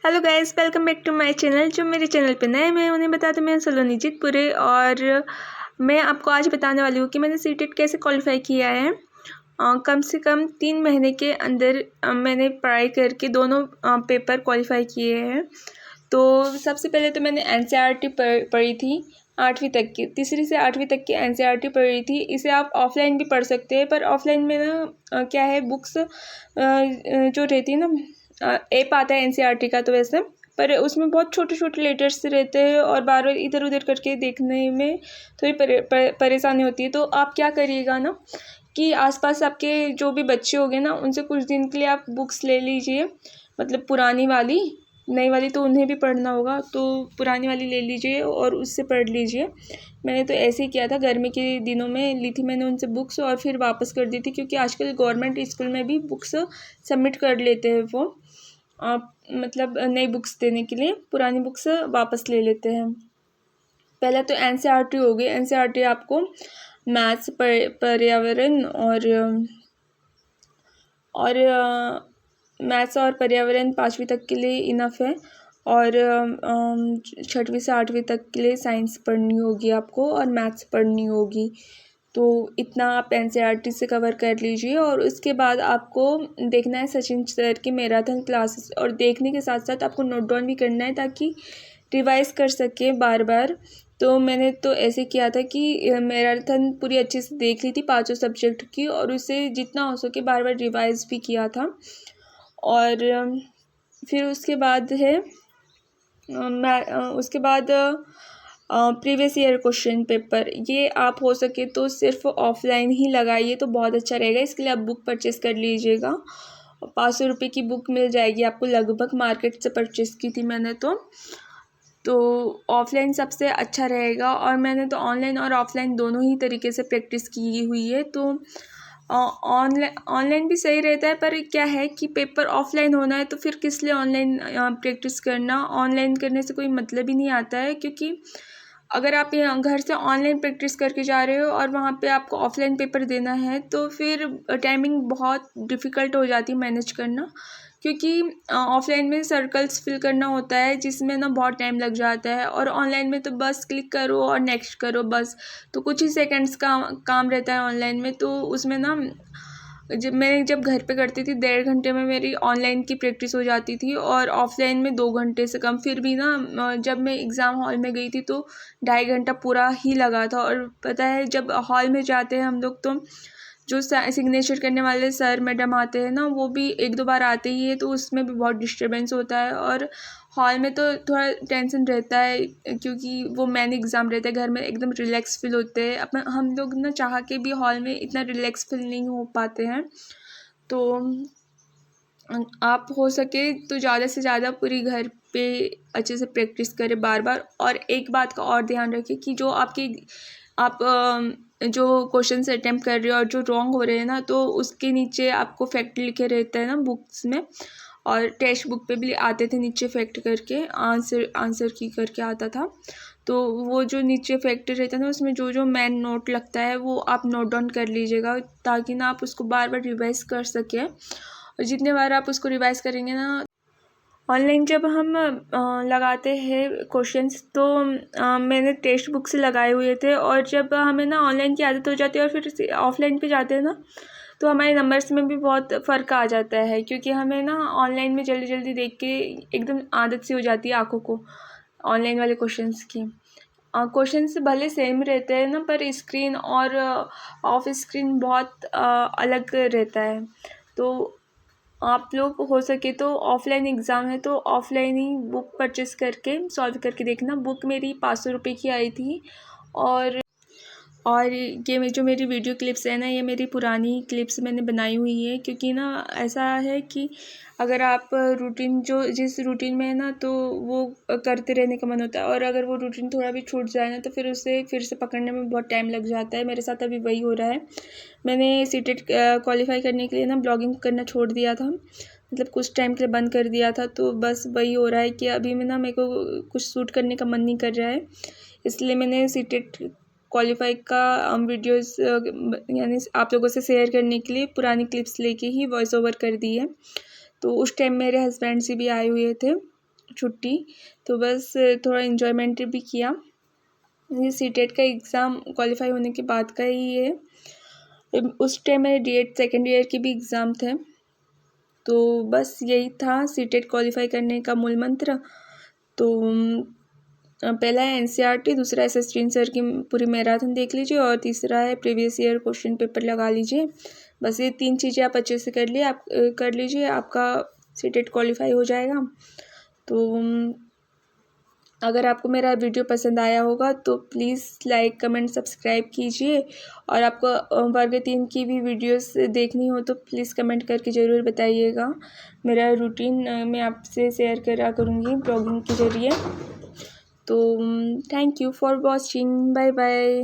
Hello guys, welcome back to my channel. जो मेरे channel पे नए मैं उन्हें बता दूं, मैं सलोनी जीतपुरे और मैं आपको आज बताने वाली हूँ कि मैंने सीटेट कैसे क्वालिफाई किया है। कम से कम 3 महीने के अंदर मैंने पढ़ाई करके दोनों पेपर क्वालिफाई किए हैं। तो सबसे पहले तो मैंने एनसीईआरटी पढ़ी थी 8वीं तक की, तीसरी से 8वीं तक की एनसीईआरटी पढ़ी थी। इसे आप ऑफलाइन भी पढ़ सकते हैं, पर ऑफलाइन में ना क्या है, बुक्स जो रहती है ना, ऐप आता है एनसीईआरटी का, तो वैसे पर उसमें बहुत छोटे छोटे लेटर्स रहते हैं और बार बार इधर उधर करके देखने में थोड़ी परेशानी होती है। तो आप क्या करिएगा ना कि आसपास आपके जो भी बच्चे होंगे ना, उनसे कुछ दिन के लिए आप बुक्स ले लीजिए, मतलब पुरानी वाली। नई वाली तो उन्हें भी पढ़ना होगा, तो पुरानी वाली ले लीजिए और उससे पढ़ लीजिए। मैंने तो ऐसे ही किया था, गर्मी के दिनों में ली थी मैंने उनसे बुक्स और फिर वापस कर दी थी, क्योंकि आजकल गवर्नमेंट स्कूल में भी बुक्स सबमिट कर लेते हैं वो, मतलब नई बुक्स देने के लिए पुरानी बुक्स वापस ले लेते हैं। पहला तो एनसीईआरटी हो गई। एनसीईआरटी आपको मैथ्स, पर्यावरण और मैथ्स और पर्यावरण 5वीं तक के लिए इनफ है, और 6वीं से 8वीं तक के लिए साइंस पढ़नी होगी आपको और मैथ्स पढ़नी होगी। तो इतना आप एनसीईआरटी से कवर कर लीजिए। और उसके बाद आपको देखना है सचिन सर की मैराथन क्लासेस, और देखने के साथ साथ आपको नोट डाउन भी करना है ताकि रिवाइज कर सके बार बार। तो मैंने तो ऐसे किया था कि मैराथन पूरी अच्छे से देख ली थी 5 सब्जेक्ट की, और उसे जितना हो सके बार बार रिवाइज भी किया था। और फिर उसके बाद है उसके बाद प्रीवियस ईयर क्वेश्चन पेपर, ये आप हो सके तो सिर्फ ऑफलाइन ही लगाइए तो बहुत अच्छा रहेगा। इसके लिए आप बुक परचेस कर लीजिएगा। 500 रुपये की बुक मिल जाएगी आपको, लगभग मार्केट से परचेस की थी मैंने तो ऑफलाइन सबसे अच्छा रहेगा। और मैंने तो ऑनलाइन और ऑफलाइन दोनों ही तरीके से प्रैक्टिस की हुई है। तो ऑनलाइन भी सही रहता है, पर क्या है कि पेपर ऑफलाइन होना है तो फिर किस लिए ऑनलाइन प्रैक्टिस करना। ऑनलाइन करने से कोई मतलब ही नहीं आता है, क्योंकि अगर आप यहाँ घर से ऑनलाइन प्रैक्टिस करके जा रहे हो और वहाँ पे आपको ऑफलाइन पेपर देना है, तो फिर टाइमिंग बहुत डिफ़िकल्ट हो जाती है मैनेज करना। क्योंकि ऑफलाइन में सर्कल्स फिल करना होता है, जिसमें ना बहुत टाइम लग जाता है, और ऑनलाइन में तो बस क्लिक करो और नेक्स्ट करो बस। तो कुछ ही सेकंड्स का काम रहता है ऑनलाइन में। तो उसमें ना जब घर पे करती थी 1.5 घंटे में मेरी ऑनलाइन की प्रैक्टिस हो जाती थी, और ऑफलाइन में 2 घंटे से कम। फिर भी ना जब मैं एग्ज़ाम हॉल में गई थी तो 2.5 घंटा पूरा ही लगा था। और पता है, जब हॉल में जाते हैं हम लोग, तो जो सिग्नेचर करने वाले सर मैडम आते हैं ना, वो भी 1-2 बार आते ही है, तो उसमें भी बहुत डिस्टर्बेंस होता है। और हॉल में तो थोड़ा टेंशन रहता है, क्योंकि वो मेन एग्ज़ाम रहता है। घर में एकदम रिलैक्स फील होते हैं अपन, हम लोग ना चाह के भी हॉल में इतना रिलैक्स फील नहीं हो पाते हैं। तो आप हो सके तो ज़्यादा से ज़्यादा पूरी घर पे अच्छे से प्रैक्टिस करें बार बार। और एक बात का और ध्यान रखें कि जो आप जो क्वेश्चन अटेम्प्ट कर रहे हो और जो रॉन्ग हो रहे हैं ना, तो उसके नीचे आपको फैक्ट लिखे रहता है ना बुक्स में, और टेक्स्ट बुक पे भी आते थे नीचे फैक्ट करके, आंसर की करके आता था। तो वो जो नीचे फैक्ट रहता है ना, उसमें जो जो मेन नोट लगता है वो आप नोट डाउन कर लीजिएगा, ताकि ना आप उसको बार बार रिवाइज कर सकें। और जितने बार आप उसको रिवाइज करेंगे ना, ऑनलाइन जब हम लगाते हैं क्वेश्चंस, तो मैंने टेक्स्ट बुक से लगाए हुए थे। और जब हमें ना ऑनलाइन की आदत हो जाती है और फिर ऑफलाइन पे जाते हैं ना, तो हमारे नंबर्स में भी बहुत फ़र्क आ जाता है, क्योंकि हमें ना ऑनलाइन में जल्दी जल्दी देख के एकदम आदत सी हो जाती है आँखों को ऑनलाइन वाले क्वेश्चंस की। क्वेश्चंस भले सेम रहते हैं ना, पर स्क्रीन और ऑफ स्क्रीन बहुत अलग रहता है। तो आप लोग हो सके तो ऑफलाइन एग्ज़ाम है तो ऑफलाइन ही बुक परचेस करके सॉल्व करके देखना। बुक मेरी 500 रुपये की आई थी। और ये जो मेरी वीडियो क्लिप्स है ना, ये मेरी पुरानी क्लिप्स मैंने बनाई हुई है, क्योंकि ना ऐसा है कि अगर आप रूटीन जो जिस रूटीन में है ना, तो वो करते रहने का मन होता है, और अगर वो रूटीन थोड़ा भी छूट जाए ना, तो फिर उसे फिर से पकड़ने में बहुत टाइम लग जाता है। मेरे साथ अभी वही हो रहा है। मैंने सीटेट क्वालिफाई करने के लिए ना ब्लॉगिंग करना छोड़ दिया था, मतलब कुछ टाइम के लिए बंद कर दिया था। तो बस वही हो रहा है कि अभी में ना मेरे को कुछ शूट करने का मन नहीं कर रहा है, इसलिए मैंने सीटेट क्वालिफाई का वीडियोस यानी आप लोगों से शेयर करने के लिए पुरानी क्लिप्स लेके ही वॉइस ओवर कर दी है। तो उस टाइम मेरे हस्बैंड से भी आए हुए थे, छुट्टी, तो बस थोड़ा इन्जॉयमेंट भी किया। ये सीटेट का एग्ज़ाम क्वालिफाई होने के बाद का ही है। उस टाइम मेरे D.Ed सेकेंड ईयर के भी एग्ज़ाम थे। तो बस यही था सीटेट क्वालिफाई करने का मूल मंत्र। तो पहला है NCERT, दूसरा SST सर की पूरी मैराथन देख लीजिए और तीसरा है प्रीवियस ईयर क्वेश्चन पेपर लगा लीजिए। बस ये 3 चीज़ें आप अच्छे से कर लीजिए, आपका सीटेट क्वालिफाई हो जाएगा। तो अगर आपको मेरा वीडियो पसंद आया होगा तो प्लीज़ लाइक कमेंट सब्सक्राइब कीजिए, और आपको वर्ग 3 की भी वीडियोस देखनी हो तो प्लीज़ कमेंट करके ज़रूर बताइएगा। मेरा रूटीन मैं आपसे शेयर करा करूँगी ब्लॉगिंग के ज़रिए। तो thank you for watching, bye bye.